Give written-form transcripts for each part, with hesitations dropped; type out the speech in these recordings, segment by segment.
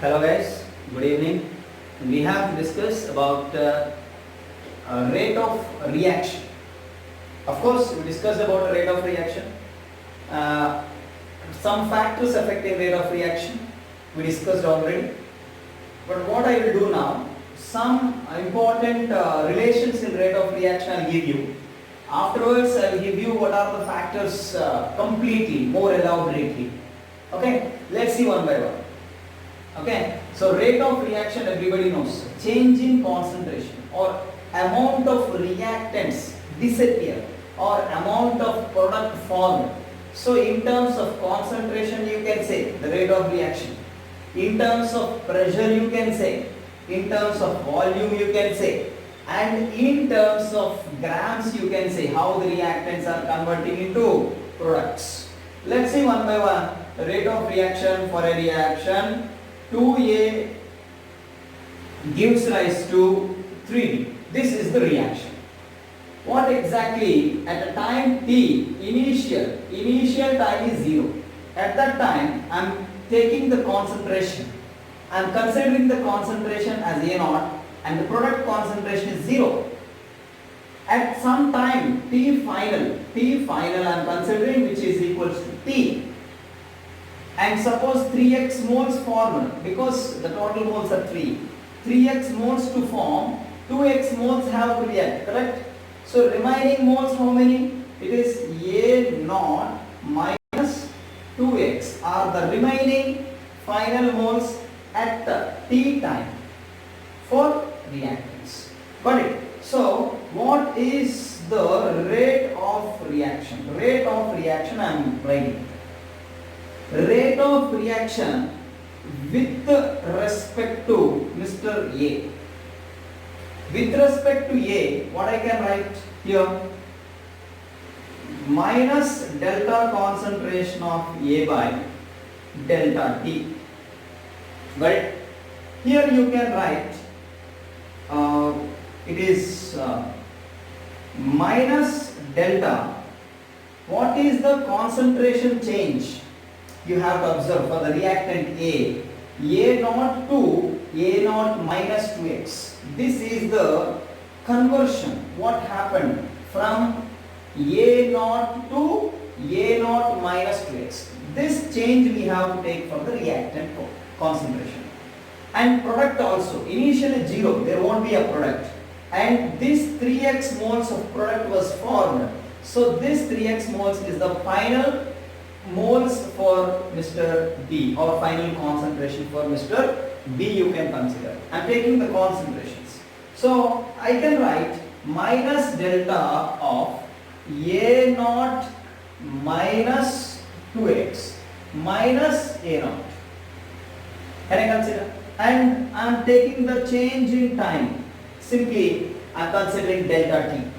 Hello guys, good evening. We have to discuss about rate of reaction. Of course, we discussed about rate of reaction. Uh, some factors affecting rate of reaction we discussed already. But what I will do now, some important relations in rate of reaction I will give you. Afterwards, I will give you what are the factors completely, more elaborately. Okay, let's see one by one. Okay, so rate of reaction everybody knows. Change in concentration or amount of reactants disappear or amount of product formed. So in terms of concentration you can say the rate of reaction. In terms of pressure you can say. In terms of volume you can say. And in terms of grams you can say how the reactants are converting into products. Let's see one by one. The rate of reaction for a reaction 2A gives rise to 3D. This is the reaction. What exactly at a time t, initial time is 0. At that time I am taking the concentration. I am considering the concentration as A0 and the product concentration is 0. At some time T final I am considering which is equals to T. And suppose 3x moles formed because the total moles are 3. 3x moles to form, 2x moles have to react, correct? So remaining moles how many? It is A0 minus 2x are the remaining final moles at the T time for reactants. Got it? So what is the rate of reaction? Rate of reaction I am writing. Rate of reaction with respect to Mr. A. With respect to A, what I can write here? Minus delta concentration of A by delta T. But here you can write it is minus delta. What is the concentration change? You have to observe for the reactant A0 to A0 minus 2x. This is the conversion. What happened from A0 to A0 minus 2x. This change we have to take for the reactant concentration. And product also. Initially 0, there won't be a product. And this 3x moles of product was formed. So this 3x moles is the final moles for Mr. B or final concentration for Mr. B you can consider. I am taking the concentrations. So I can write minus delta of A0 minus 2x minus A0. Can I consider? And I am taking the change in time. Simply I am considering delta T.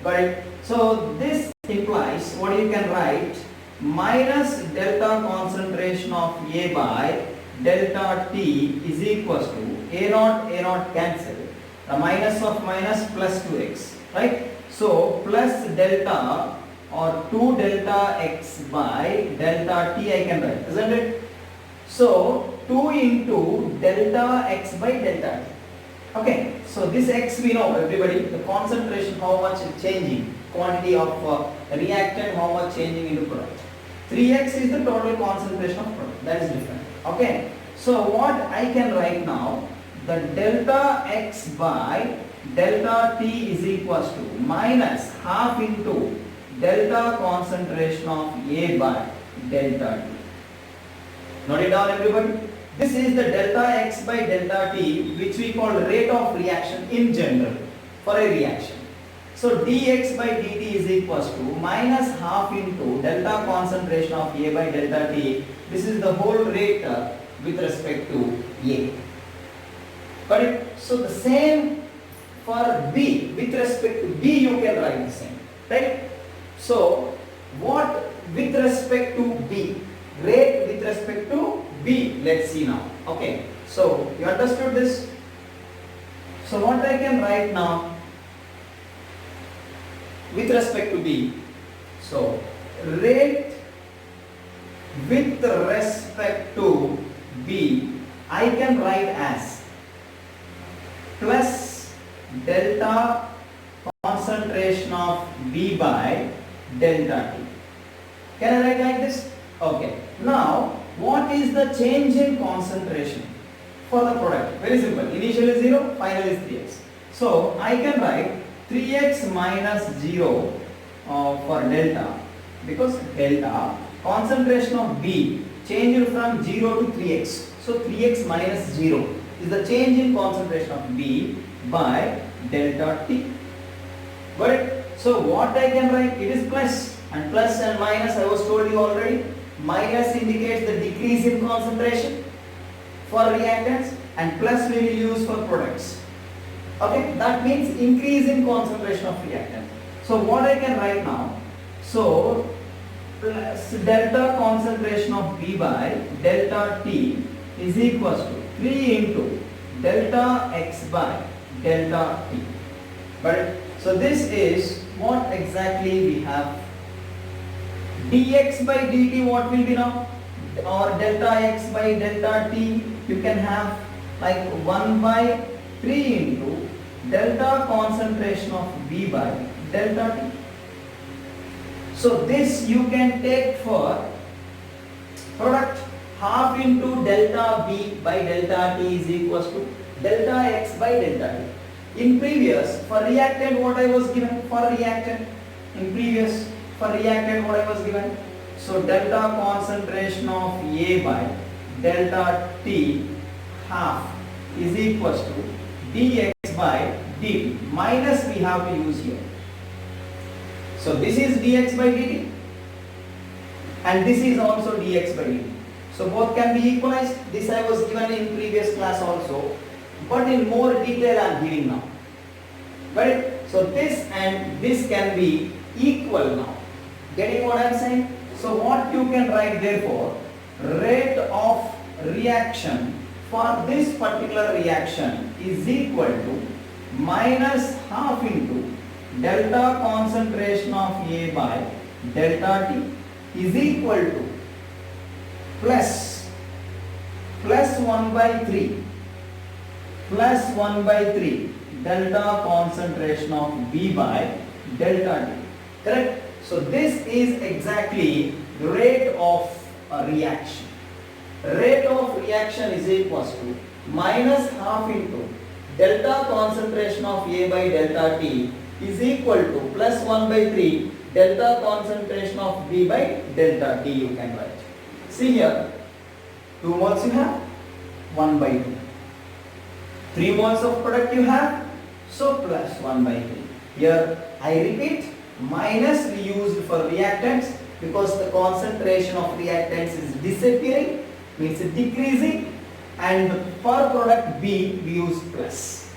Got it? So this implies what you can write minus delta concentration of A by delta T is equals to A0 cancel. The minus of minus plus 2x, right? So plus delta or 2 delta x by delta T I can write, isn't it? So 2 into delta x by delta T. Okay, so this x we know everybody, the concentration how much is changing, quantity of reactant how much changing into product. 3x is the total concentration of product, that is different. Okay, so what I can write now, the delta x by delta T is equals to minus half into delta concentration of A by delta T. Note it down everybody. This is the delta x by delta T which we call rate of reaction in general for a reaction. So dx by dt is equals to minus half into delta concentration of A by delta T. This is the whole rate with respect to A. Got it? So the same for B, with respect to B you can write the same, right? So what with respect to B? Rate with respect to B, let's see now. Okay, so you understood this? So what I can write now with respect to B? So rate with respect to B I can write as plus delta concentration of B by delta T. Can I write like this? Okay. Now, what is the change in concentration for the product? Very simple. Initial is 0, final is 3x. So, I can write 3x minus 0 for delta, because delta concentration of B changed from 0 to 3x. So, 3x minus 0 is the change in concentration of B by delta T. Got it? So, what I can write? It is plus, and plus and minus I was told you already. Minus indicates the decrease in concentration for reactants, and plus we will use for products. Okay, that means increase in concentration of reactant. So what I can write now? So plus delta concentration of B by delta T is equals to 3 into delta X by delta T. But so this is what exactly we have. Dx by dt, what will be now? Or delta X by delta T, you can have like 1 by 3 into delta concentration of B by delta T. So this you can take for product, half into delta B by delta T is equals to delta X by delta T. In previous, for reactant what I was given? For reactant, in previous, for reactant what I was given? So delta concentration of A by delta T half is equals to dx by dt, minus we have to use here. So this is dx by dt and this is also dx by dt. So both can be equalized. This I was given in previous class also, but in more detail I am giving now. Right? So this and this can be equal now. Getting what I am saying? So what you can write therefore, rate of reaction for this particular reaction is equal to minus half into delta concentration of A by delta T is equal to plus 1 by 3 plus 1 by 3 delta concentration of B by delta T. Correct? So this is exactly the rate of a reaction. Rate of reaction is equals to minus half into delta concentration of A by delta T is equal to plus 1 by 3 delta concentration of B by delta T you can write. See here, 2 moles you have, 1 by 2. 3 moles of product you have, so plus 1 by 3. Here I repeat, minus we used for reactants because the concentration of reactants is disappearing, means decreasing, and for product B we use plus.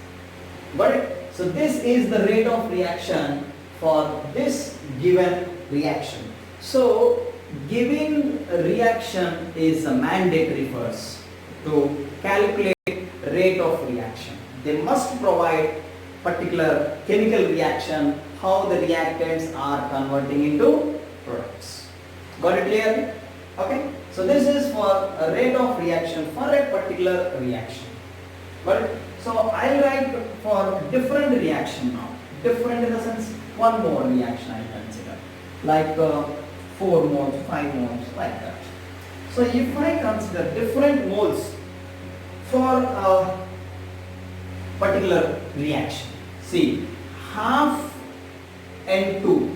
Got it? So this is the rate of reaction for this given reaction. So giving reaction is a mandatory for us to calculate rate of reaction. They must provide particular chemical reaction, how the reactants are converting into products. Got it clear? Okay. So this is for a rate of reaction for a particular reaction. But so I'll write for different reaction now. Different in the sense one more reaction I consider, like 4 moles, 5 moles, like that. So if I consider different moles for a particular reaction, see, half N2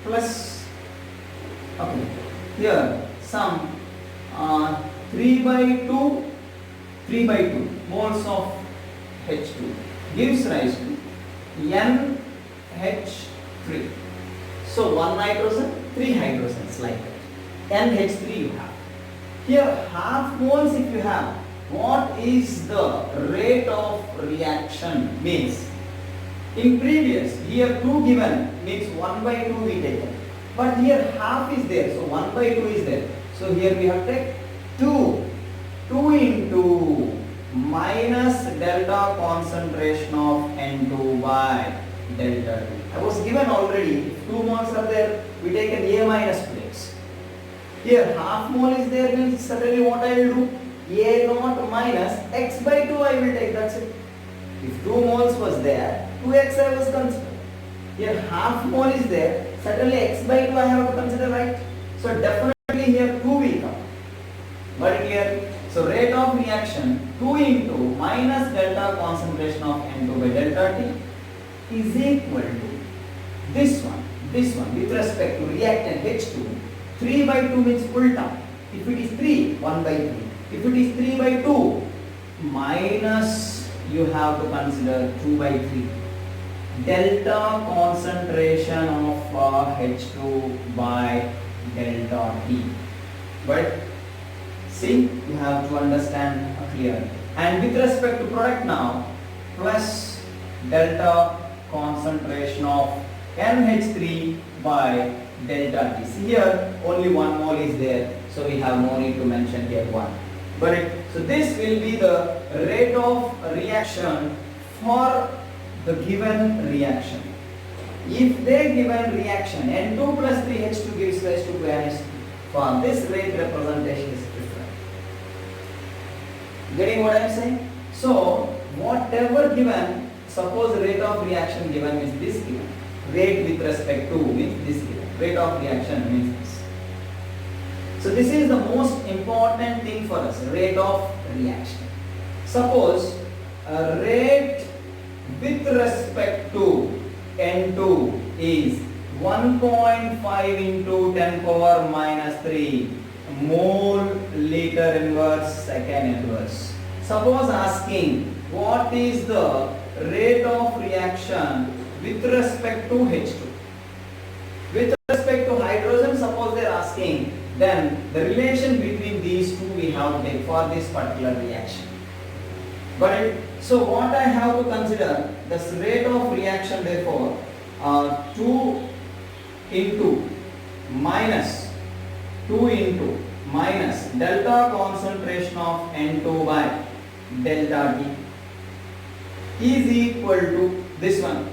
plus, okay, here some 3 by 2 moles of H2 gives rise to NH3. So 1 nitrogen, 3 hydrogens, like that. NH3 you have. Here half moles if you have, what is the rate of reaction means? In previous, here 2 given means 1 by 2 we take. But here half is there, so 1 by 2 is there. So here we have to take 2 into minus delta concentration of N2 by delta T. I was given already, if 2 moles are there, we take an A minus place. Here half mole is there means certainly what I will do? A naught minus x by 2 I will take, that's it. If 2 moles was there, 2x I was considered. Here half mole is there, certainly x by 2 I have to consider, right? So definitely here 2 will come. Got it clear? So rate of reaction 2 into minus delta concentration of N2 by delta T is equal to this one with respect to reactant H2. 3 by 2 means full term. If it is 3, 1 by 3. If it is 3 by 2, minus you have to consider 2 by 3. Delta concentration of H2 by delta T. But see, you have to understand clearly. And with respect to product now, plus delta concentration of NH3 by delta T. See here, only 1 mole is there, so we have no need to mention here 1. But so this will be the rate of reaction for the given reaction. If they given reaction N2 plus 3H2 gives rise to NH3, for this rate representation is different. Getting what I am saying? So whatever given, suppose rate of reaction given is this given. Rate with respect to means this given. Rate of reaction means this. So this is the most important thing for us, rate of reaction. Suppose a rate with respect to N2 is 1.5 into 10 power minus 3 mole liter inverse second inverse. Suppose asking what is the rate of reaction with respect to H2. With respect to hydrogen, suppose they are asking, then the relation between these two we have to take for this particular reaction. Got it? So what I have to consider, this rate of reaction therefore 2 into minus delta concentration of N2 by delta T is equal to this one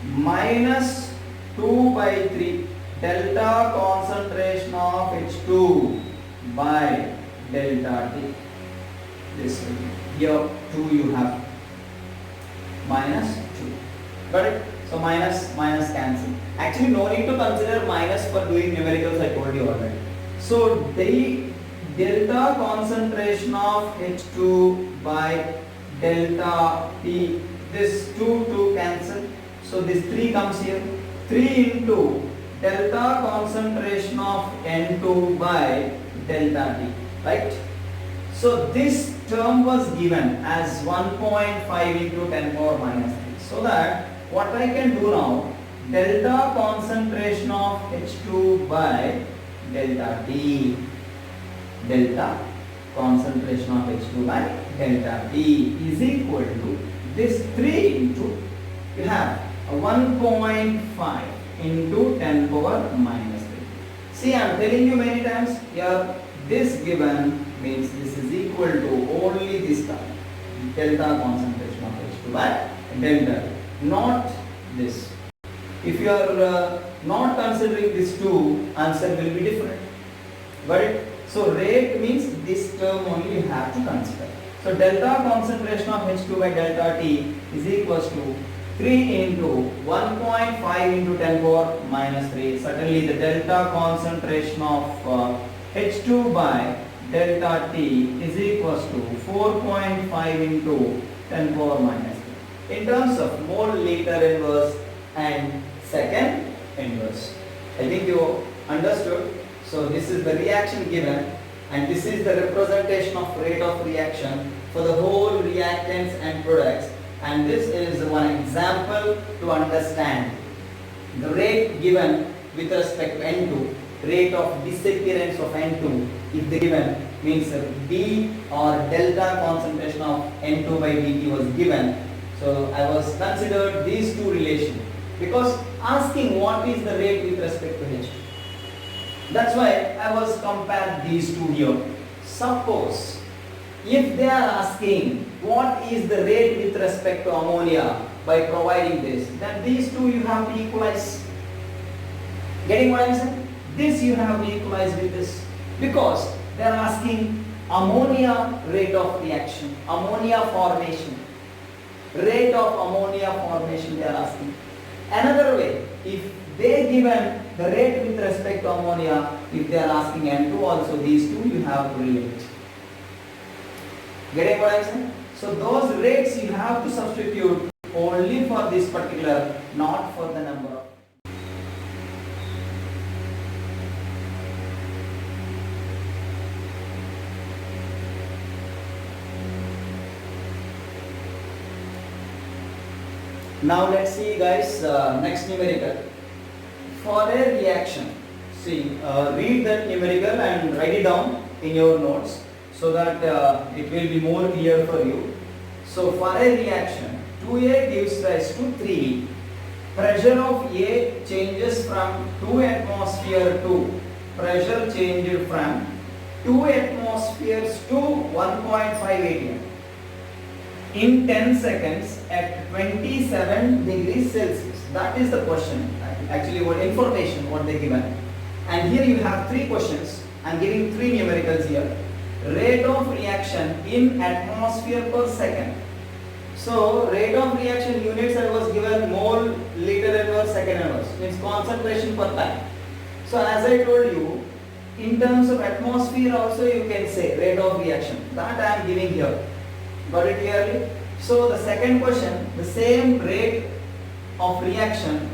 minus 2 by 3 delta concentration of H2 by delta T. This will be here 2 you have minus 2. Got it? So minus cancel. Actually no need to consider minus for doing numericals, I told you already. So the delta concentration of H2 by delta T, this 2 cancel. So this 3 comes here. 3 into delta concentration of N2 by delta T. Right? So this term was given as 1.5 into 10 power minus 3. So that what I can do now, delta concentration of H2 by delta T. Delta concentration of H2 by delta T is equal to this 3 into, you have 1.5 into 10 power minus 3. See, I am telling you many times here, this given means this is equal to only this term, delta concentration of H2 by delta T, not this. If you are not considering this 2, answer will be different. Got it? So rate means this term only you have to consider. So delta concentration of H2 by delta T is equals to 3 into 1.5 into 10 power minus 3. Certainly the delta concentration of H2 by delta T is equals to 4.5 into 10 power minus 3. In terms of mole liter inverse and second inverse. I think you understood. So this is the reaction given and this is the representation of rate of reaction for the whole reactants and products, and this is one example to understand the rate given with respect to N2, rate of disappearance of N2 if the given means D or delta concentration of N2 by dt was given. So I was considered these two relations because asking what is the rate with respect to H2. That's why I was compared these two here. Suppose if they are asking what is the rate with respect to ammonia by providing this, then these two you have to equalize. Getting what I am saying? This you have to equalize with this. Because they are asking ammonia rate of reaction, ammonia formation, rate of ammonia formation they are asking. Another way, if they given the rate with respect to ammonia, if they are asking N2 also, these two you have to relate. Getting what I am saying? So those rates you have to substitute only for this particular, not for the number of. Now let's see guys, next numerical. For a reaction, see, read that numerical and write it down in your notes so that it will be more clear for you. So for a reaction, 2A gives rise to 3B. Pressure of A changes from 2 atmosphere to, pressure changed from 2 atmospheres to 1.5 atm in 10 seconds at 27 degrees Celsius. That is the question, actually what information what they given. And here you have three questions. I am giving three numericals here. Rate of reaction in atmosphere per second. So rate of reaction units I was given mole, liter inverse, second inverse, means concentration per time. So as I told you, in terms of atmosphere also you can say rate of reaction. That I am giving here. Got it clearly? So the second question, the same rate of reaction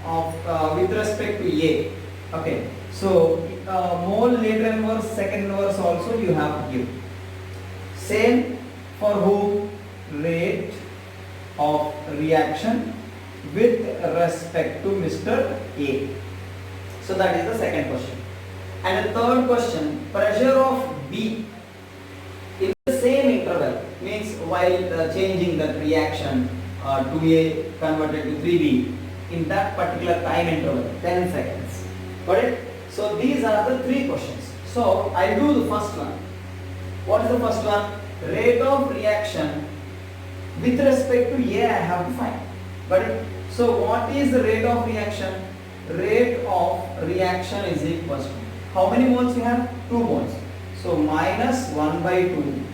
of with respect to A. Okay. So mole, liter inverse, second inverse also you have to give. Same for who? Rate of reaction with respect to Mr. A. So that is the second question. And the third question, pressure of B in the same interval, means while changing the reaction 2A converted to 3B in that particular time interval, 10 seconds. Got it? So these are the three questions. So I'll do the first one. What is the first one? Rate of reaction with respect to A I have to find. Got it? So what is the rate of reaction? Rate of reaction is equal to, how many moles you have? 2 moles. So minus 1 by 2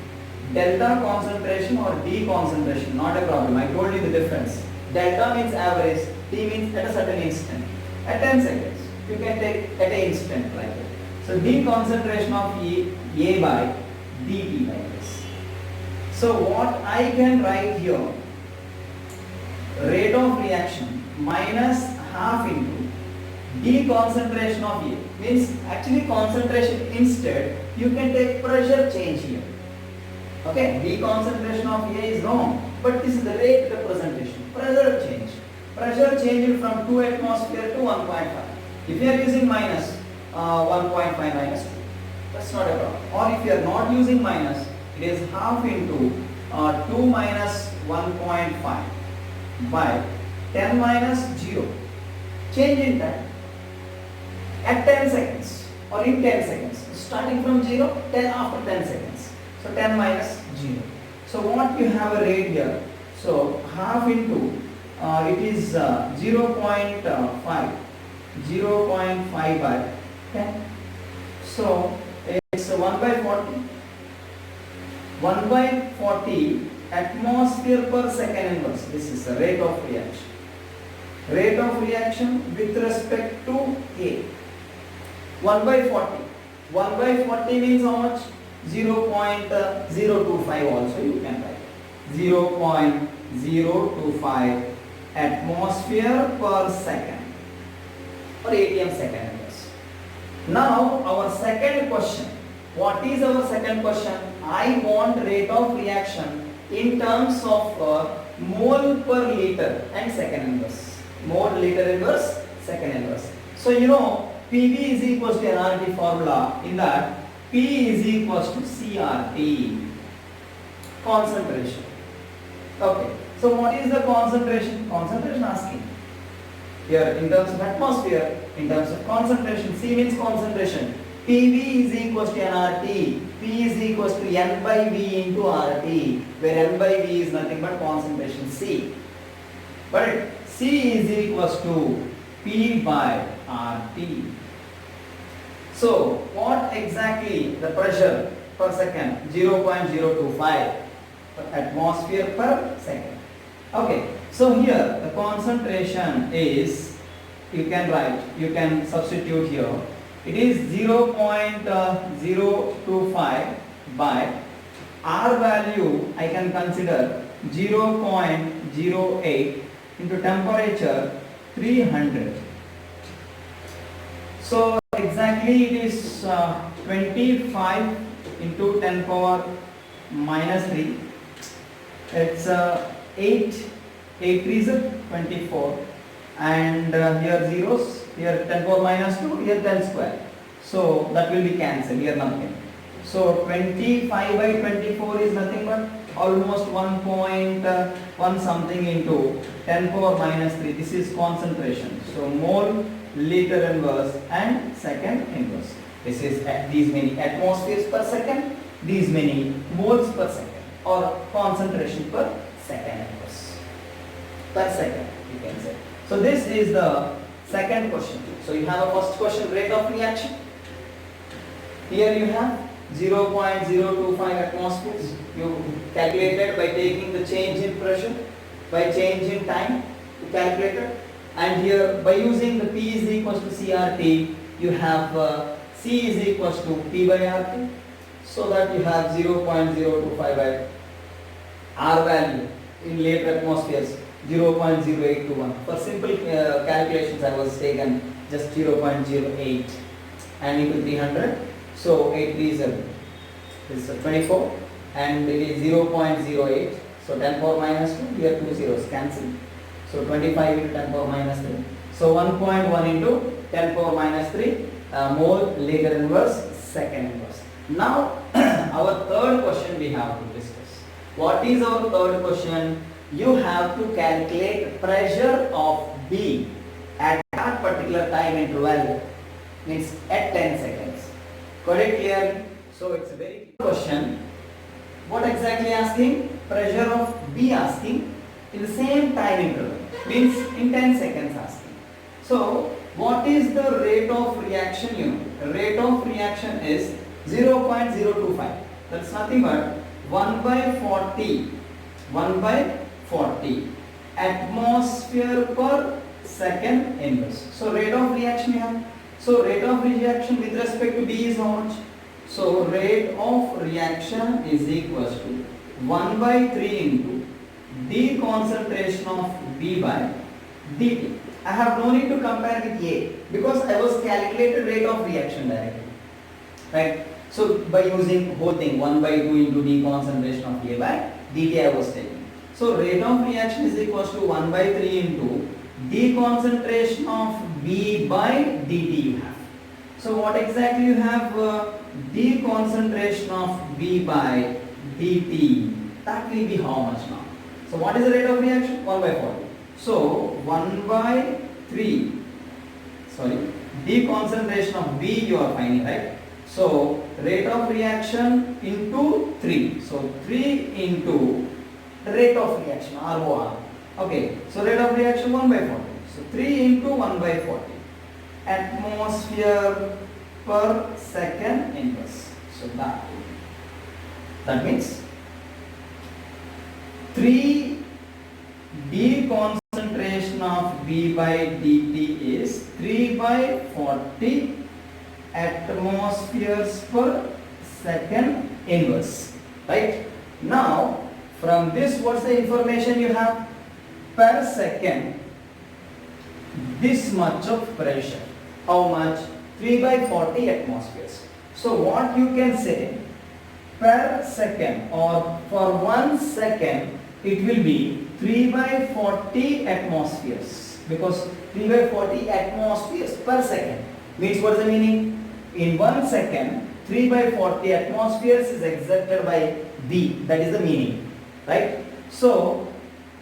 delta concentration or D concentration, not a problem. I told you the difference. Delta means average, T means at a certain instant. At 10 seconds, you can take at an instant like that. So D concentration of A by dt like this. So what I can write here, rate of reaction minus half into D concentration of A, means actually concentration instead you can take pressure change here. Okay, D concentration of A is wrong, but this is the rate representation. Pressure change. Pressure changed from 2 atmosphere to 1.5. If you are using minus 1.5 minus 2, that's not a problem. Or if you are not using minus, it is half into 2 minus 1.5 by 10 minus 0. Change in time at 10 seconds or in 10 seconds. Starting from 0, 10 after 10 seconds. So 10 minus 0. So what you have a rate here? So half into it is 0.5 by 10. So it's 1 by 40. 1 by 40 atmosphere per second inverse. This is the rate of reaction. Rate of reaction with respect to A. 1 by 40. 1 by 40 means how much? 0.025 also you can write. 0.025 atmosphere per second or atm second inverse. Now our second question. What is our second question? I want rate of reaction in terms of mole per liter and second inverse. Mole, liter inverse, second inverse. So you know PV is equals to NRT formula. In that P is equals to CRT, concentration. Okay. So what is the concentration? Concentration asking. Here in terms of atmosphere, in terms of concentration, C means concentration. PV is equals to NRT. P is equals to N by V into RT, where N by V is nothing but concentration C. But C is equals to P by RT. So what exactly the pressure per second? 0.025 atmosphere per second. Okay, so here the concentration is, you can write, you can substitute here, it is 0.025 by R value I can consider 0.08 into temperature 300. So exactly it is 25 into 10 power minus 3. It's 8 3s are 24, and here zeros, here 10 power minus 2, here 10 square. So that will be cancelled, here nothing. So 25 by 24 is nothing but almost 1.1 something into 10 power minus 3. This is concentration. So mole, liter inverse and second inverse. This is these many atmospheres per second, these many moles per second, or concentration per second inverse. Per second, you can say. So this is the second question. So you have a first question, rate of reaction. Here you have 0.025 atmospheres. You calculated by taking the change in pressure, by change in time, you calculated. And here by using the P is equals to CRT, you have C is equals to P by RT. So that you have 0.025 by R value in later atmospheres 0.0821. For simple calculations I was taken just 0.08 and into 300. So 8 3 is 24 and it is 0.08. So 10 power minus 2, here 2 zeros cancel. So 25 into 10 power minus 3. So 1.1 into 10 power minus 3 mole liter inverse second inverse. Now our third question we have to discuss. What is our third question? You have to calculate pressure of B at that particular time interval, means at 10 seconds. Got it clearly? So it's a very clear question. What exactly asking? Pressure of B asking in the same time interval, means in 10 seconds asking. So what is the rate of reaction unit? Rate of reaction is 0.025. That's nothing but 1 by 40 atmosphere per second inverse. So rate of reaction you have. So rate of reaction with respect to B is how much? So rate of reaction is equals to 1 by 3 into the concentration of B by dt. I have no need to compare with A because I was calculated rate of reaction directly. Right? So by using whole thing 1 by 2 into the concentration of A by dt I was taking. So rate of reaction is equals to 1 by 3 into the concentration of B by dt you have. So what exactly you have? The concentration of B by dt. That will be how much now? So what is the rate of reaction? 1 by 40. So 1 by 3. Sorry. The concentration of B you are finding, right? So rate of reaction into 3. So 3 into the rate of reaction ROR. Okay. So rate of reaction 1 by 40. So 3 into 1 by 40. Atmosphere per second inverse. So that means 3 the concentration of B by dt is 3 by 40 atmospheres per second inverse. Right? Now from this what's the information you have? Per second this much of pressure. How much? 3 by 40 atmospheres. So what you can say, per second or for 1 second it will be 3 by 40 atmospheres, because 3 by 40 atmospheres per second means what is the meaning? In 1 second 3 by 40 atmospheres is exerted by B, that is the meaning, right? So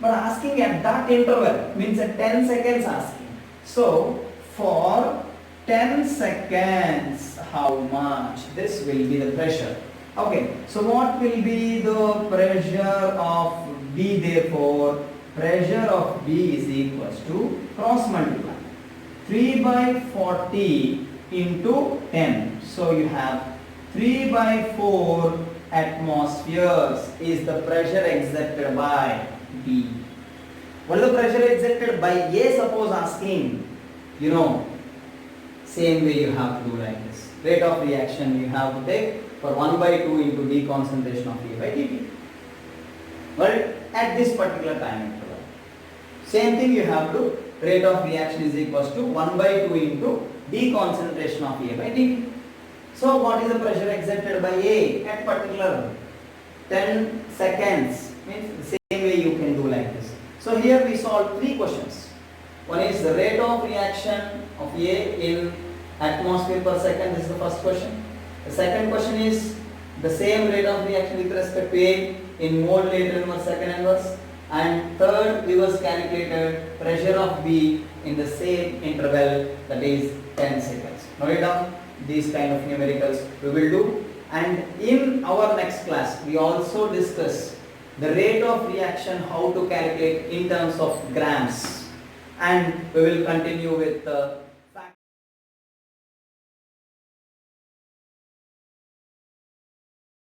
but asking at that interval means at 10 seconds asking. So for 10 seconds how much? This will be the pressure. Okay, so what will be the pressure of B? Therefore pressure of B is equals to cross multiply 3 by 40 into 10. So you have 3 by 4 atmospheres is the pressure exerted by B. What is the pressure exerted by A? Suppose asking, same way you have to do like this. Rate of reaction you have to take for 1 by 2 into D concentration of A by dt. Well, at this particular time interval. Same thing you have to, rate of reaction is equals to 1 by 2 into D concentration of A by dt. So what is the pressure exerted by A at particular 10 seconds? Means the same way you can do like this. So here we solve 3 questions. One is the rate of reaction of A in atmosphere per second. This is the first question. The second question is the same rate of reaction with respect to A in mole later inverse second inverse. And third, we was calculated pressure of B in the same interval, that is 10 seconds. Note it down. These kind of numericals we will do. And in our next class, we also discuss the rate of reaction, how to calculate in terms of grams. And we will continue with